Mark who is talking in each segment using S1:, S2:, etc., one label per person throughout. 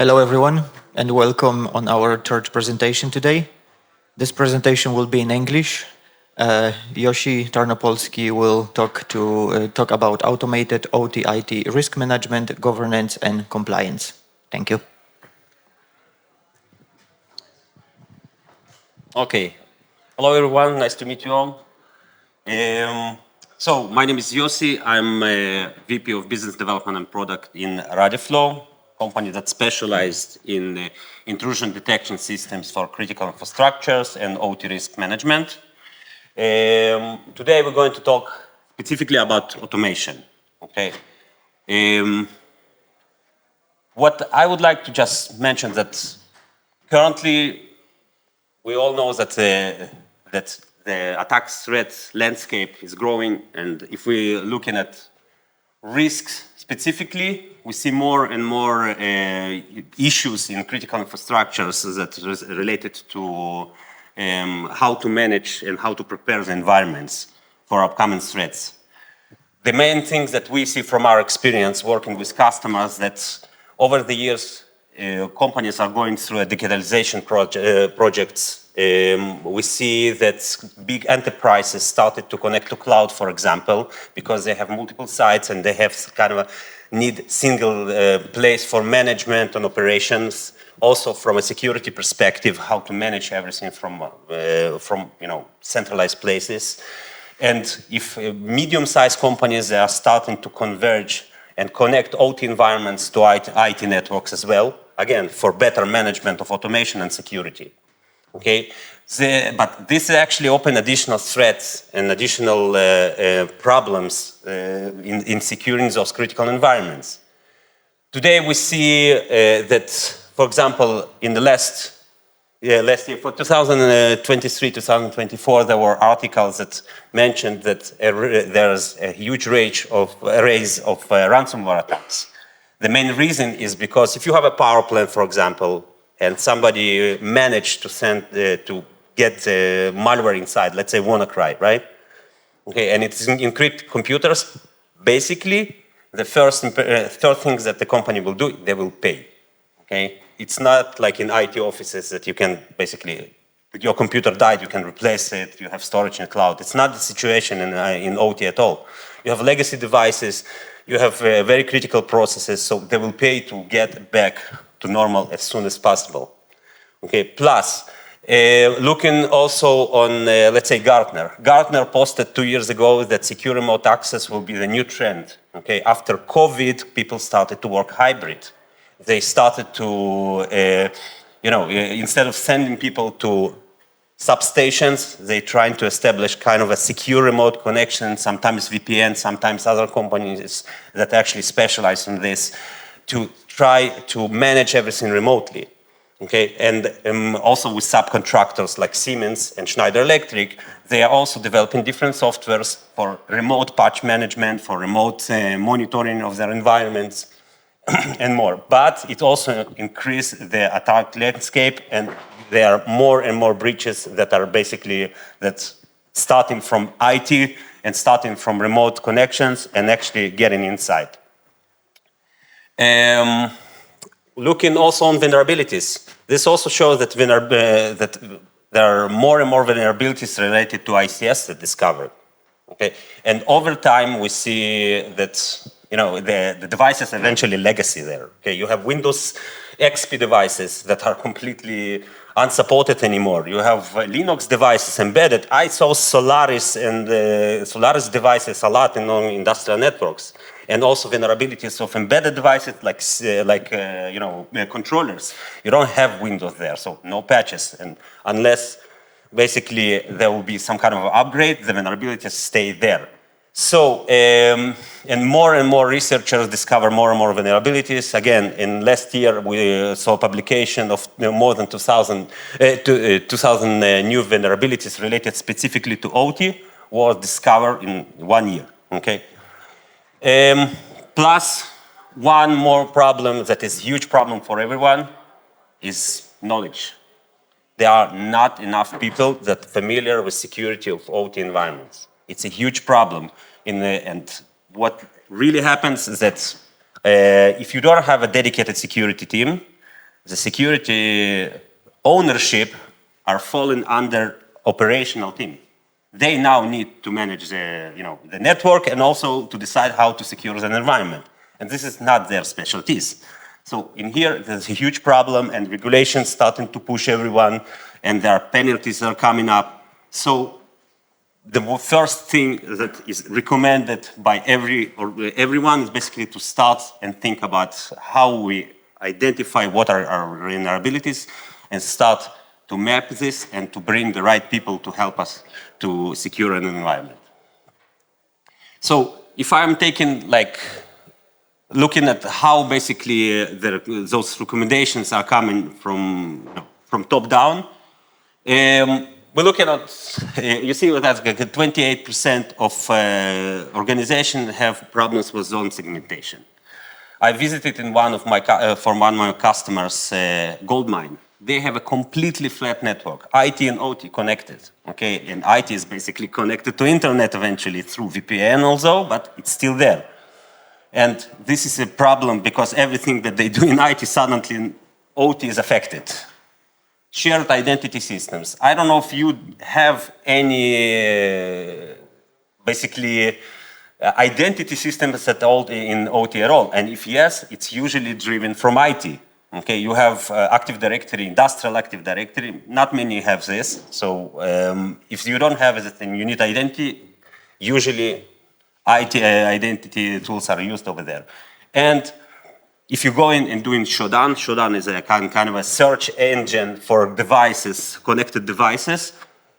S1: Hello, everyone, and welcome on our third presentation today. This presentation will be in English. Yoshi Tarnopolski will talk about automated OT/IT risk management, governance, and compliance. Thank you.
S2: Okay. Hello, everyone. Nice to meet you all. So my name is Yossi. I'm a VP of Business Development and Product in Radiflow, company that specialized in intrusion detection systems for critical infrastructures and OT risk management. Today we're going to talk specifically about automation. Okay. What I would like to just mention that currently we all know that the attack threat landscape is growing, and if we're looking at risks specifically, we see more and more issues in critical infrastructures that is related to how to manage and how to prepare the environments for upcoming threats. The main things that we see from our experience working with customers that over the years companies are going through a digitalization projects. We see that big enterprises started to connect to cloud, for example, because they have multiple sites and they have kind of a need single place for management and operations. Also, from a security perspective, how to manage everything from centralized places. And if medium-sized companies they are starting to converge and connect OT environments to IT networks as well, again, for better management of automation and security. Okay, but this actually open additional threats and additional problems in securing those critical environments. Today we see that, for example, in the last year, for 2023-2024, there were articles that mentioned that there's a huge rise of ransomware attacks. The main reason is because if you have a power plant, for example, and somebody managed to to get malware inside, let's say WannaCry, right? Okay, and it's encrypt computers. Basically, the third thing that the company will do, they will pay. Okay, it's not like in IT offices that you can basically, your computer died, you can replace it, you have storage in the cloud. It's not the situation in OT at all. You have legacy devices, you have very critical processes, so they will pay to get back to normal as soon as possible. Okay, plus, looking also on, let's say, Gartner. Gartner posted 2 years ago that secure remote access will be the new trend. Okay, after COVID, people started to work hybrid. They started to, instead of sending people to substations, they trying to establish kind of a secure remote connection, sometimes VPN, sometimes other companies that actually specialize in this, to try to manage everything remotely. Okay, and also with subcontractors like Siemens and Schneider Electric, they are also developing different softwares for remote patch management, for remote monitoring of their environments, and more. But it also increased the attack landscape, and there are more and more breaches that are basically starting from IT and starting from remote connections and actually getting inside. Looking also on vulnerabilities, this also shows that there are more and more vulnerabilities related to ICS that discovered. Okay, and over time we see that the devices eventually legacy there. Okay, you have Windows XP devices that are completely unsupported anymore. You have Linux devices embedded. I saw Solaris and Solaris devices a lot in industrial networks, and also vulnerabilities of embedded devices like controllers. You don't have Windows there, so no patches, and unless basically there will be some kind of upgrade, the vulnerabilities stay there. So, and more researchers discover more and more vulnerabilities. Again, in last year, we saw publication of more than 2,000 new vulnerabilities related specifically to OT was discovered in 1 year, okay? Plus, one more problem that is a huge problem for everyone is knowledge. There are not enough people that are familiar with security of OT environments. It's a huge problem. And what really happens is that if you don't have a dedicated security team, the security ownership are falling under operational team. They now need to manage the network and also to decide how to secure the environment. And this is not their specialties. So in here, there's a huge problem and regulations starting to push everyone and there are penalties that are coming up. So the first thing that is recommended by everyone is basically to start and think about how we identify what are our vulnerabilities and start to map this and to bring the right people to help us to secure an environment. So if I'm taking looking at how basically those recommendations are coming from top down, we're looking at, you see that 28% of organizations have problems with zone segmentation. I visited in one of my customers, gold mine. They have a completely flat network, IT and OT connected, okay? And IT is basically connected to internet eventually through VPN also, but it's still there. And this is a problem because everything that they do in IT suddenly in OT is affected. Shared identity systems. I don't know if you have any basically identity systems at all in OT at all. And if yes, it's usually driven from IT. Okay, you have Active Directory, industrial Active Directory. Not many have this. So if you don't have it and you need identity, usually IT identity tools are used over there. And if you go in and doing Shodan, Shodan is a kind of a search engine for devices, connected devices.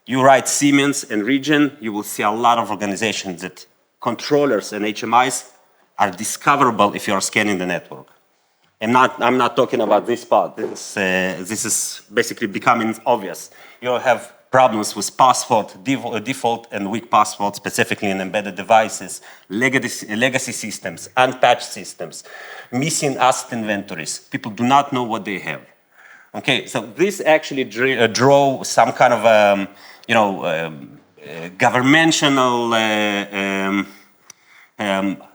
S2: You write Siemens and region, you will see a lot of organizations that controllers and HMIs are discoverable if you are scanning the network. I'm not talking about this part. This is basically becoming obvious. You have problems with password, default and weak password, specifically in embedded devices, legacy systems, unpatched systems, missing asset inventories. People do not know what they have. Okay, so this actually drove some kind of, governmental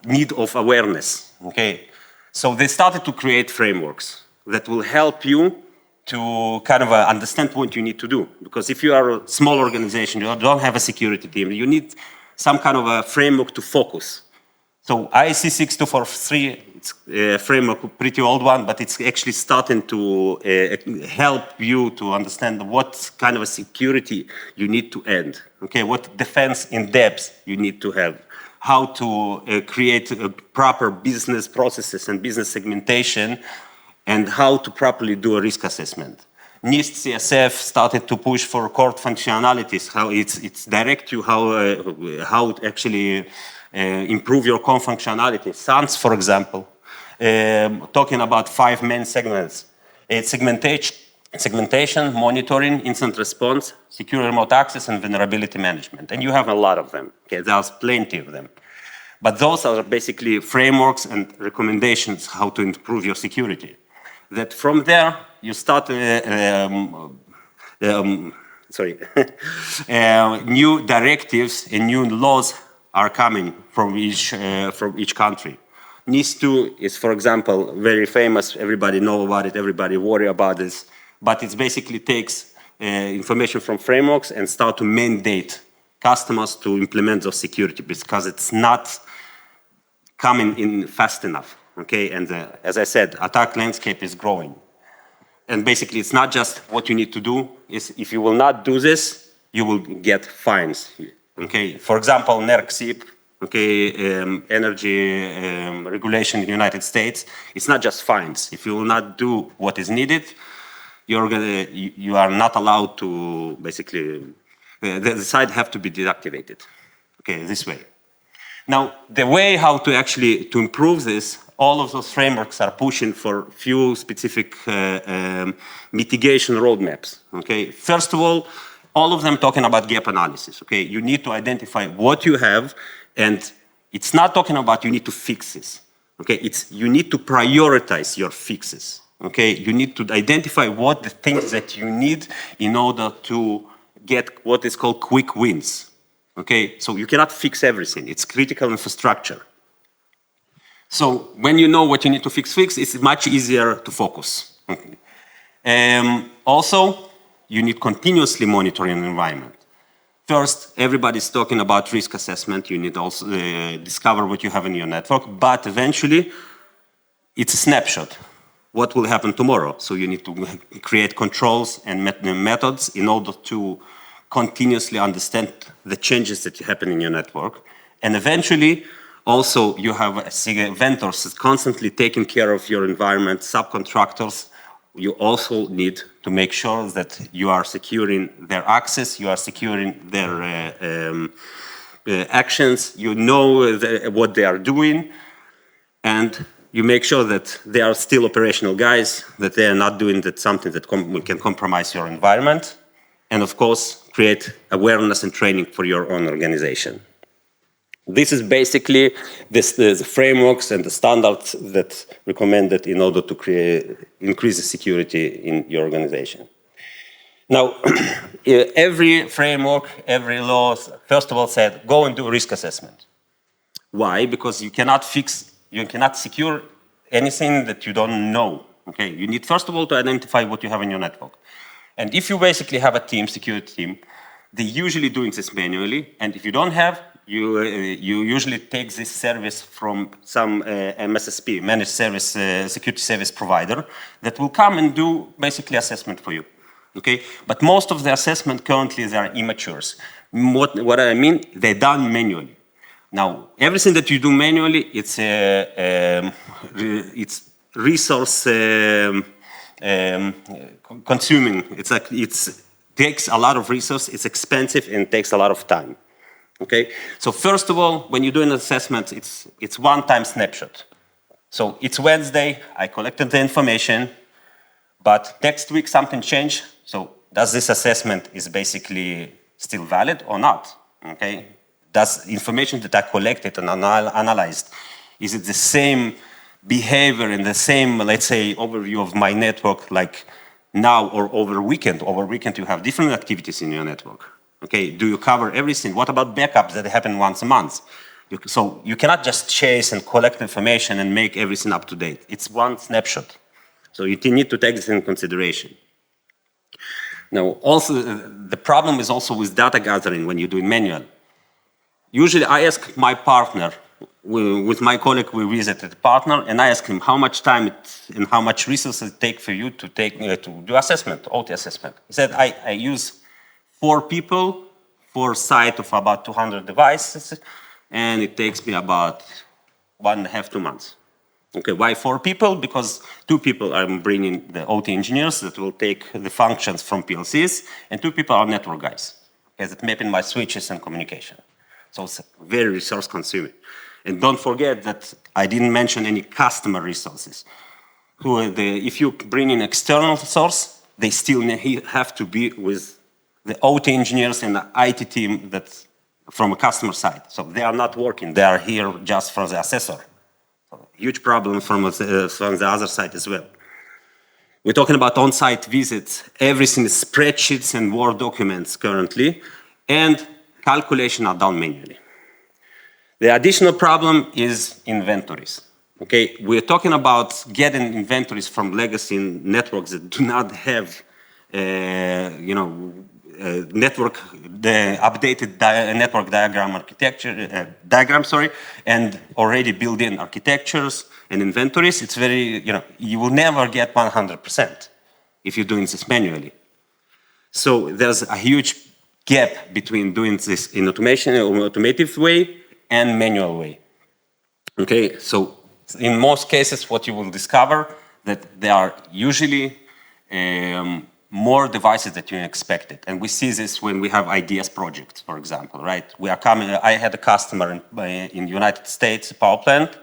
S2: need of awareness. Okay. So they started to create frameworks that will help you to kind of understand what you need to do. Because if you are a small organization, you don't have a security team, you need some kind of a framework to focus. So IEC 62443, it's a framework, pretty old one, but it's actually starting to help you to understand what kind of a security you need to add. Okay, what defense in depth you need to have. How to create proper business processes and business segmentation, and how to properly do a risk assessment. NIST CSF started to push for core functionalities, how it's direct you how to actually improve your core functionality. SANS, for example, talking about 5 main segments. It's segmentation, monitoring, incident response, secure remote access, and vulnerability management. And you have a lot of them. Okay, there's plenty of them. But those are basically frameworks and recommendations how to improve your security. That from there, you start new directives and new laws are coming from each country. NIS2 is, for example, very famous. Everybody know about it. Everybody worry about this. But it basically takes information from frameworks and start to mandate customers to implement those security because it's not coming in fast enough. Okay, and as I said, attack landscape is growing. And basically, it's not just what you need to do. Is if you will not do this, you will get fines. Okay, for example, NERC-CIP, okay, energy regulation in the United States, it's not just fines. If you will not do what is needed, you are not allowed to basically, the site have to be deactivated. Okay, this way. Now, the way how to actually to improve this, all of those frameworks are pushing for few specific mitigation roadmaps. Okay, first of all of them talking about gap analysis. Okay, you need to identify what you have, and it's not talking about you need to fix this. Okay, it's you need to prioritize your fixes. Okay, you need to identify what the things that you need in order to get what is called quick wins. Okay, so you cannot fix everything. It's critical infrastructure. So when you know what you need to fix, it's much easier to focus. Okay. Also, you need continuously monitoring the environment. First, everybody's talking about risk assessment. You need also discover what you have in your network, but eventually, it's a snapshot. What will happen tomorrow? So you need to create controls and methods in order to continuously understand the changes that happen in your network. And eventually, also, you have vendors constantly taking care of your environment, subcontractors. You also need to make sure that you are securing their access, you are securing their actions, you know what they are doing, and you make sure that they are still operational guys, that they are not doing something that can compromise your environment, and of course, create awareness and training for your own organization. This is basically the frameworks and the standards that recommended in order to increase the security in your organization. Now, every framework, every law, first of all said, go and do risk assessment. Why? Because you cannot secure anything that you don't know. Okay, you need first of all to identify what you have in your network. And if you basically have a team, security team, they usually doing this manually. And if you don't have, you usually take this service from some MSSP, managed service security service provider, that will come and do basically assessment for you. Okay, but most of the assessment currently they are immatures. What I mean, they're done manually. Now, everything that you do manually, it's resource consuming. It takes a lot of resource, it's expensive, and it takes a lot of time. Okay, so first of all, when you do an assessment, it's one-time snapshot. So it's Wednesday, I collected the information, but next week something changed. So does this assessment is basically still valid or not? Okay, does information that I collected and analyzed, is it the same behavior and the same, let's say, overview of my network like now or over weekend? Over weekend you have different activities in your network. Okay, do you cover everything? What about backups that happen once a month? So you cannot just chase and collect information and make everything up to date. It's one snapshot. So you need to take this into consideration. Now, also, the problem is also with data gathering when you do it manual. Usually I ask my partner, with my colleague we visited the partner, and I ask him how much time and how much resources it take for you to do assessment, OT assessment. He said, I use 4 people for a site of about 200 devices, and it takes me about 1.5 to 2 months. Okay, why 4 people? Because 2 people I'm bringing the OT engineers that will take the functions from PLCs, and 2 people are network guys, okay, that mapping my switches and communication. So it's very resource consuming. And don't forget that I didn't mention any customer resources. If you bring in external source, they still have to be with the OT engineers and the IT team that's from a customer side. So they are not working, they are here just for the assessor. So huge problem from the other side as well. We're talking about on-site visits. Everything is spreadsheets and Word documents currently, and calculations are done manually. The additional problem is inventories. Okay, we're talking about getting inventories from legacy networks that do not have, the updated network diagram, and already built-in architectures and inventories. It's very, you will never get 100% if you're doing this manually. So there's a huge gap between doing this in automation or automated way and manual way. Okay, so in most cases, what you will discover that there are usually more devices that you expected. And we see this when we have IDS projects, for example, right? I had a customer in the United States, a power plant,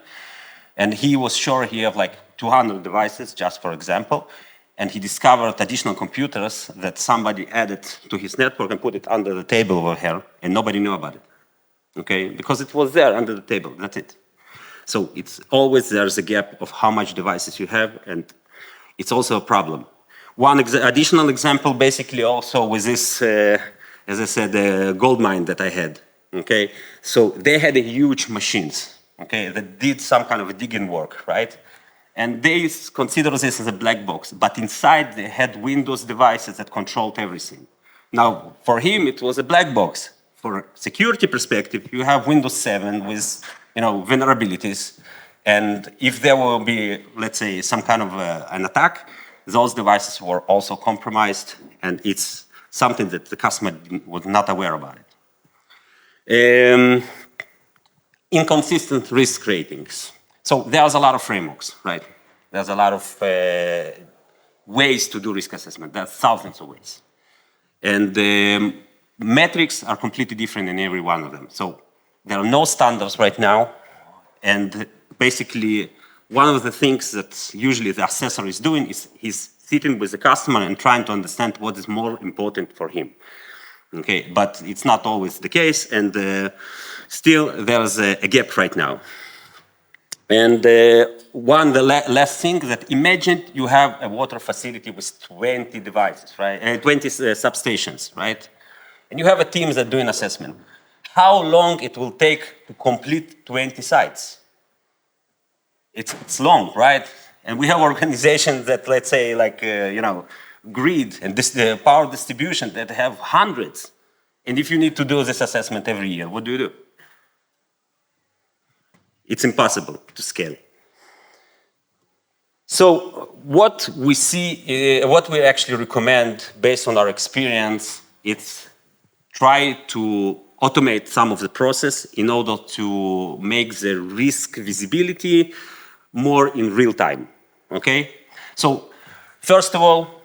S2: and he was sure he had like 200 devices, just for example, and he discovered additional computers that somebody added to his network and put it under the table over here, and nobody knew about it, okay? Because it was there under the table, that's it. So it's always there's a gap of how much devices you have, and it's also a problem. One additional example, basically also with this, as I said, the gold mine that I had, okay? So they had huge machines, okay, that did some kind of digging work, right? And they consider this as a black box, but inside they had Windows devices that controlled everything. Now, for him, it was a black box. For security perspective, you have Windows 7 with, vulnerabilities, and if there will be, let's say, some kind of an attack, those devices were also compromised, and it's something that the customer was not aware about it. Inconsistent risk ratings. So there's a lot of frameworks, right? There's a lot of ways to do risk assessment. There's thousands of ways. And the metrics are completely different in every one of them. So there are no standards right now. And basically, one of the things that usually the assessor is doing is he's sitting with the customer and trying to understand what is more important for him. Okay, but it's not always the case, and still there's a gap right now. And the last thing that imagine you have a water facility with 20 devices, right? 20 substations, right? And you have a team that's doing assessment. How long it will take to complete 20 sites? It's long, right? And we have organizations that, let's say, like, grid and power distribution that have hundreds. And if you need to do this assessment every year, what do? It's impossible to scale. So what we see, what we actually recommend based on our experience, it's try to automate some of the process in order to make the risk visibility more in real time, okay? So first of all,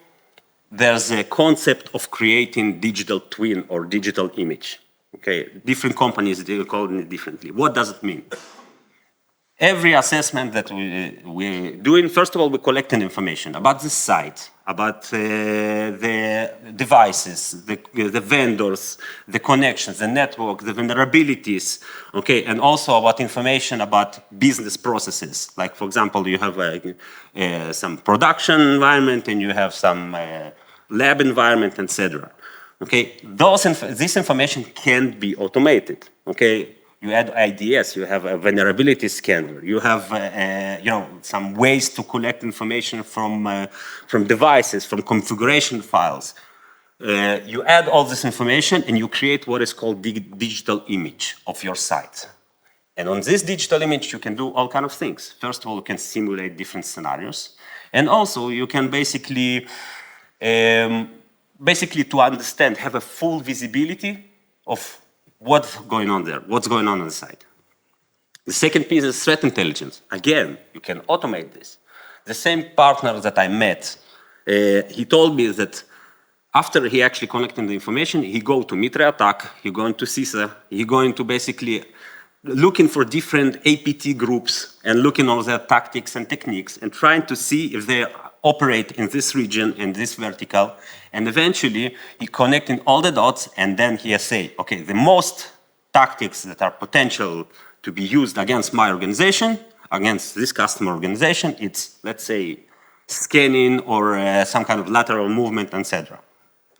S2: there's a concept of creating digital twin or digital image, okay? Different companies, they call it differently. What does it mean? Every assessment that we're doing, first of all, we're collecting information about the site, about the devices, the vendors, the connections, the network, the vulnerabilities, okay, and also about information about business processes. Like, for example, you have some production environment and you have some lab environment, etc. Okay, this information can be automated, okay? You add IDS, you have a vulnerability scanner, you have some ways to collect information from devices, from configuration files. You add all this information and you create what is called digital image of your site. And on this digital image, you can do all kinds of things. First of all, you can simulate different scenarios. And also, you can basically to understand, have a full visibility of what's going on there, what's going on the site. The second piece is threat intelligence. Again, you can automate this. The same partner that I met, he told me that after he actually collected the information, he go to Mitre Attack, he going to CISA, he going to basically looking for different APT groups and looking at all their tactics and techniques and trying to see if they operate in this region, in this vertical, and eventually he connecting all the dots and then he say, okay, the most tactics that are potential to be used against my organization, against this customer organization, it's, let's say, scanning or some kind of lateral movement, etc.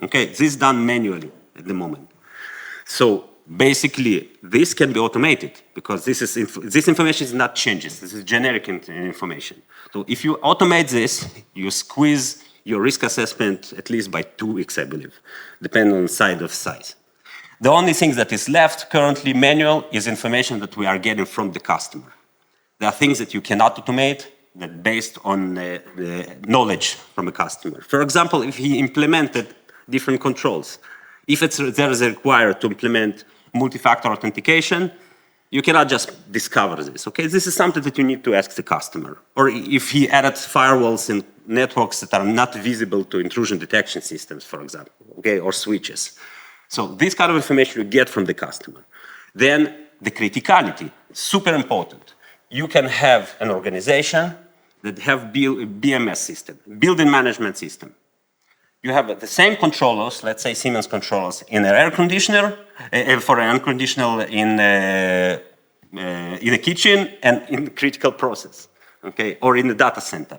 S2: Okay, this is done manually at the moment. So basically, this can be automated because this information is not changes. This is generic information. So if you automate this, you squeeze your risk assessment at least by 2x, I believe, depending on the size. The only thing that is left currently manual is information that we are getting from the customer. There are things that you cannot automate that based on the knowledge from a customer. For example, if he implemented different controls, if there is required to implement multi-factor authentication, you cannot just discover this, okay? This is something that you need to ask the customer. Or if he added firewalls in networks that are not visible to intrusion detection systems, for example, okay, or switches. So this kind of information you get from the customer. Then the criticality, super important. You can have an organization that have BMS system, building management system. You have the same controllers, let's say Siemens controllers, in an air conditioner, for an air conditioner in a kitchen and in the critical process, okay, or in the data center.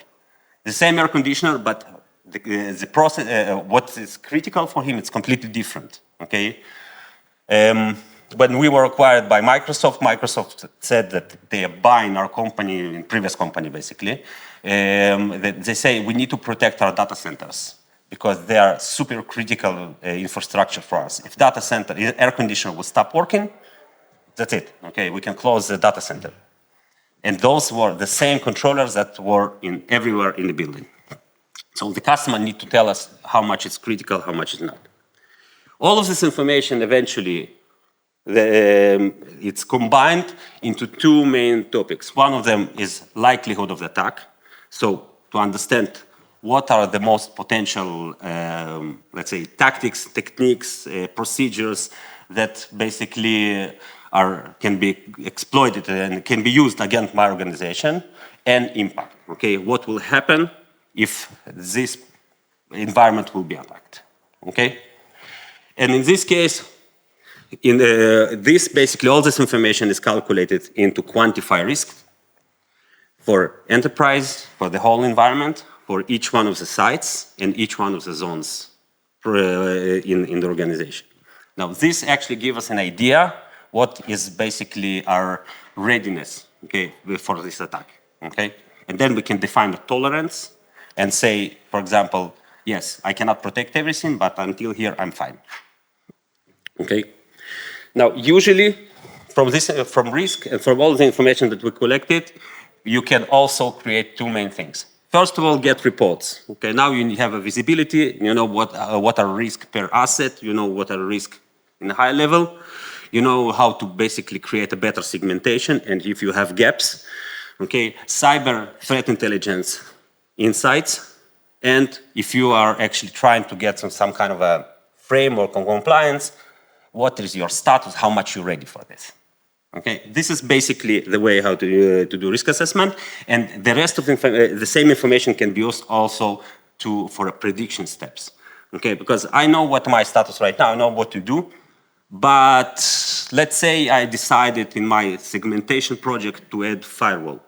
S2: The same air conditioner, but the process, what is critical for him, it's completely different, okay. when we were acquired by Microsoft, Microsoft said that they are buying our company, in previous company basically. They say we need to protect our data centers because they are super critical infrastructure for us. If data center, air conditioner will stop working, that's it. Okay, we can close the data center. And those were the same controllers that were everywhere in the building. So the customer need to tell us how much is critical, how much is not. All of this information eventually, it's combined into two main topics. One of them is likelihood of the attack. So to understand what are the most potential, let's say, tactics, techniques, procedures that basically can be exploited and can be used against my organization, and impact. Okay, what will happen if this environment will be attacked? Okay, and in this case, basically all this information is calculated into quantify risk for enterprise, for the whole environment, for each one of the sites and each one of the zones in the organization. Now, this actually gives us an idea what is basically our readiness, okay, for this attack, okay? And then we can define the tolerance and say, for example, yes, I cannot protect everything, but until here, I'm fine, okay? Now, usually, from risk and from all the information that we collected, you can also create two main things. First of all, get reports. Okay, now you have a visibility. You know what are risk per asset. You know what are risk in a high level. You know how to basically create a better segmentation. And if you have gaps, okay, cyber threat intelligence insights. And if you are actually trying to get some kind of a framework on compliance, what is your status? How much you're ready for this? Okay, this is basically the way how to do risk assessment, and the rest of the same information can be used also for prediction steps. Okay, because I know what my status right now, I know what to do, but let's say I decided in my segmentation project to add firewall,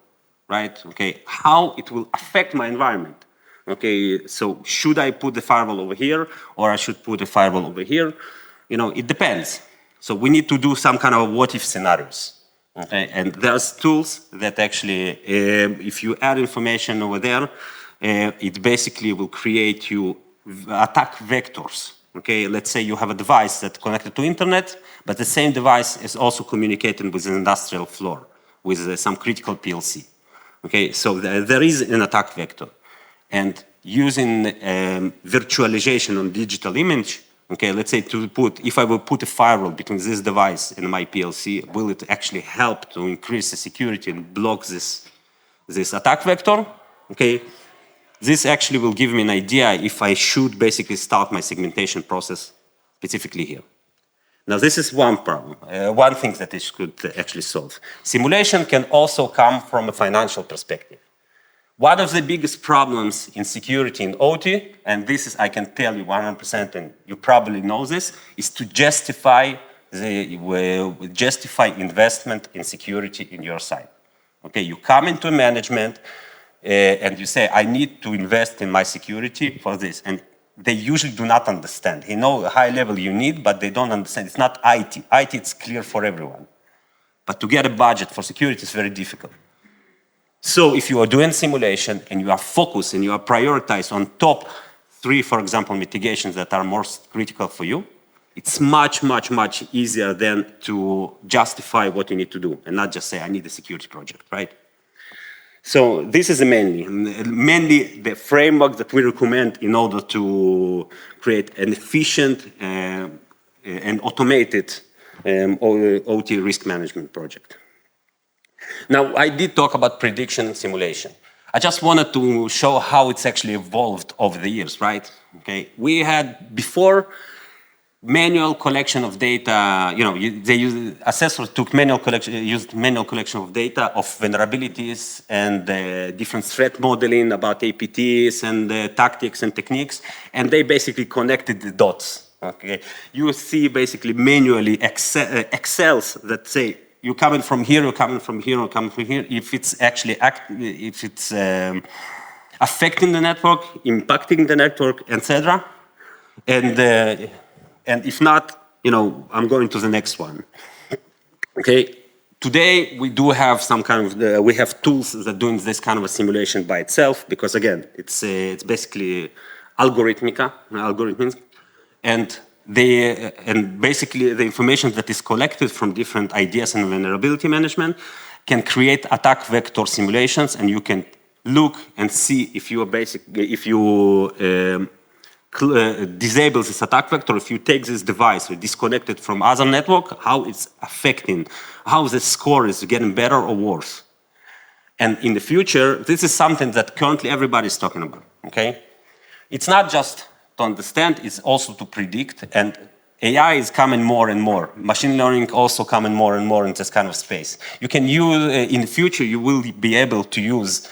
S2: right? Okay, how it will affect my environment? Okay, so should I put the firewall over here, or I should put the firewall over here? You know, it depends. So we need to do some kind of what-if scenarios, okay? And there's tools that actually, if you add information over there, it basically will create you attack vectors, okay? Let's say you have a device that's connected to internet, but the same device is also communicating with an industrial floor, with some critical PLC, okay? So there is an attack vector. And using virtualization on digital image, okay, let's say if I will put a firewall between this device and my PLC, will it actually help to increase the security and block this attack vector? Okay, this actually will give me an idea if I should basically start my segmentation process specifically here. Now, this is one problem, one thing that it could actually solve. Simulation can also come from a financial perspective. One of the biggest problems in security in OT, and this is, I can tell you 100%, and you probably know this, is to justify investment in security in your site. Okay, you come into management and you say, I need to invest in my security for this. And they usually do not understand. They know a high level you need, but they don't understand. It's not IT. IT, it's clear for everyone. But to get a budget for security is very difficult. So if you are doing simulation and you are focused and you are prioritized on top 3, for example, mitigations that are most critical for you, it's much, much, much easier then to justify what you need to do and not just say, I need a security project, right? So this is mainly the framework that we recommend in order to create an efficient and automated OT risk management project. Now, I did talk about prediction and simulation. I just wanted to show how it's actually evolved over the years, right? Okay, we had before manual collection of data. You know, assessors used manual collection of data of vulnerabilities and different threat modeling about APTs and tactics and techniques, and they basically connected the dots. Okay, you see basically manually Excels that say, you're coming from here, you're coming from here, you're coming from here. If it's actually affecting the network, impacting the network, etc. And if not, you know, I'm going to the next one. Okay, today we do have some kind of we have tools that doing this kind of a simulation by itself, because again it's basically algorithms, and basically the information that is collected from different ideas and vulnerability management can create attack vector simulations, and you can look and see if you disable this attack vector, if you take this device or disconnect it from other network, how it's affecting, how the score is getting better or worse. And in the future, this is something that currently everybody is talking about, okay? It's not just to understand, it's also to predict, and AI is coming more and more. Machine learning also coming more and more in this kind of space. You can use, in the future, you will be able to use,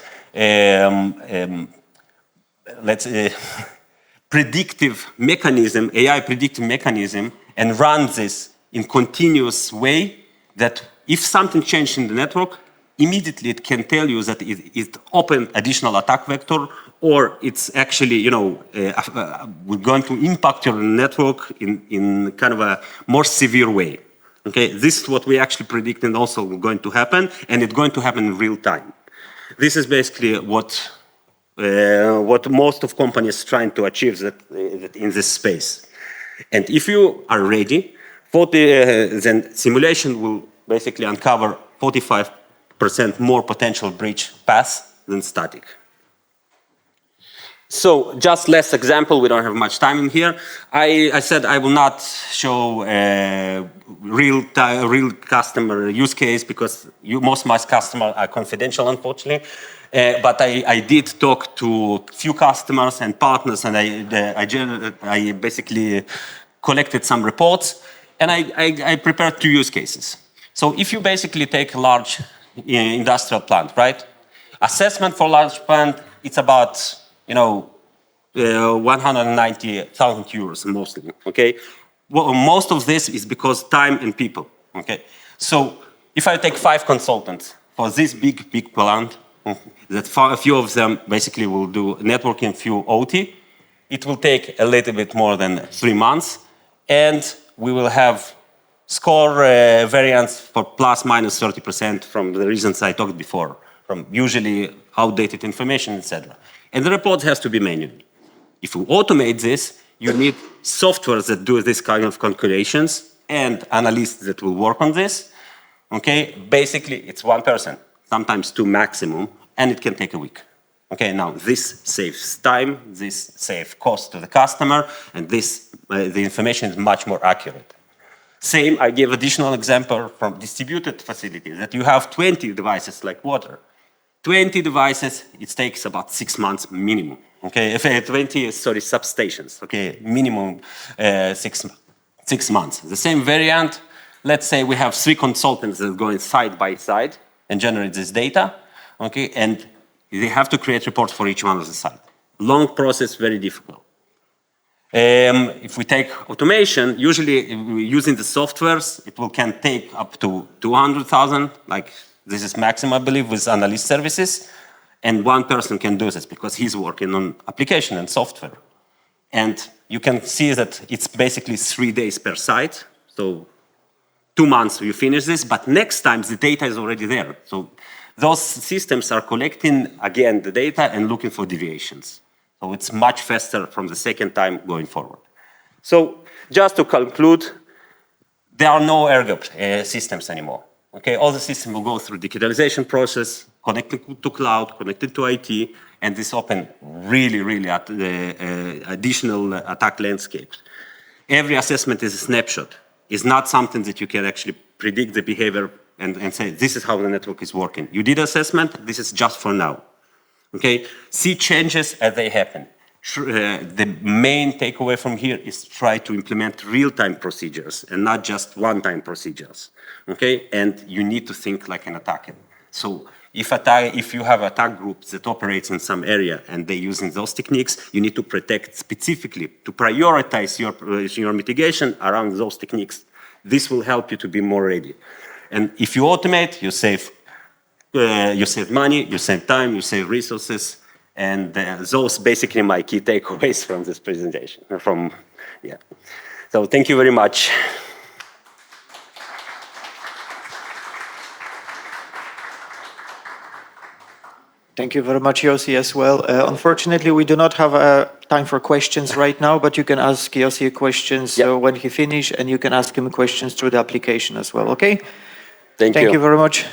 S2: predictive mechanism, AI predictive mechanism, and run this in continuous way that if something changed in the network, immediately it can tell you that it opened additional attack vector, or it's actually, we're going to impact your network in kind of a more severe way. Okay, this is what we actually predict and also going to happen, and it's going to happen in real time. This is basically what most of companies trying to achieve that in this space. And if you are ready, then simulation will basically uncover 45% more potential breach paths than static. So just last example, we don't have much time in here. I said I will not show real customer use case because most of my customers are confidential, unfortunately. But I did talk to a few customers and partners, and I basically collected some reports, and I prepared 2 use cases. So if you basically take a large industrial plant, right? Assessment for large plant, it's about 190,000 euros mostly, okay? Well, most of this is because time and people, okay? So if I take 5 consultants for this big plant, that a few of them basically will do networking, few OT, it will take a little bit more than 3 months, and we will have score variance for plus minus 30% from the reasons I talked before, from usually outdated information, etc. And the report has to be manual. If you automate this, you need software that do this kind of calculations and analysts that will work on this. Okay, basically it's 1 person, sometimes 2 maximum, and it can take a week. Okay, now this saves time, this saves cost to the customer, and this the information is much more accurate. Same, I give additional example from distributed facilities that you have 20 devices like water. 20 devices, it takes about 6 months minimum. Okay, if 20, sorry, substations. Okay, minimum 6 months. The same variant. Let's say we have 3 consultants that are going side by side and generate this data. Okay, and they have to create reports for each one of the side. Long process, very difficult. If we take automation, usually using the softwares, it can take up to 200,000, like this is maximum, I believe, with analyst services. And 1 person can do this because he's working on application and software. And you can see that it's basically 3 days per site. So 2 months you finish this, but next time the data is already there. So those systems are collecting, again, the data and looking for deviations. So it's much faster from the second time going forward. So just to conclude, there are no air-gapped systems anymore. Okay, all the systems will go through digitalization process, connected to cloud, connected to IT, and this open really additional attack landscapes. Every assessment is a snapshot. It's not something that you can actually predict the behavior and say, this is how the network is working. You did assessment, this is just for now. Okay, see changes as they happen. The main takeaway from here is try to implement real-time procedures and not just one-time procedures. Okay, and you need to think like an attacker. So if you have attack groups that operates in some area and they're using those techniques, you need to protect specifically, to prioritize your mitigation around those techniques. This will help you to be more ready. And if you automate, you save money, you save time, you save resources, and those basically my key takeaways from this presentation. So thank you very much.
S1: Thank you very much, Yossi, as well. Unfortunately, we do not have time for questions right now, but you can ask Yossi questions when he finishes, and you can ask him questions through the application as well, okay?
S3: Thank
S1: Thank
S3: you.
S1: you very much.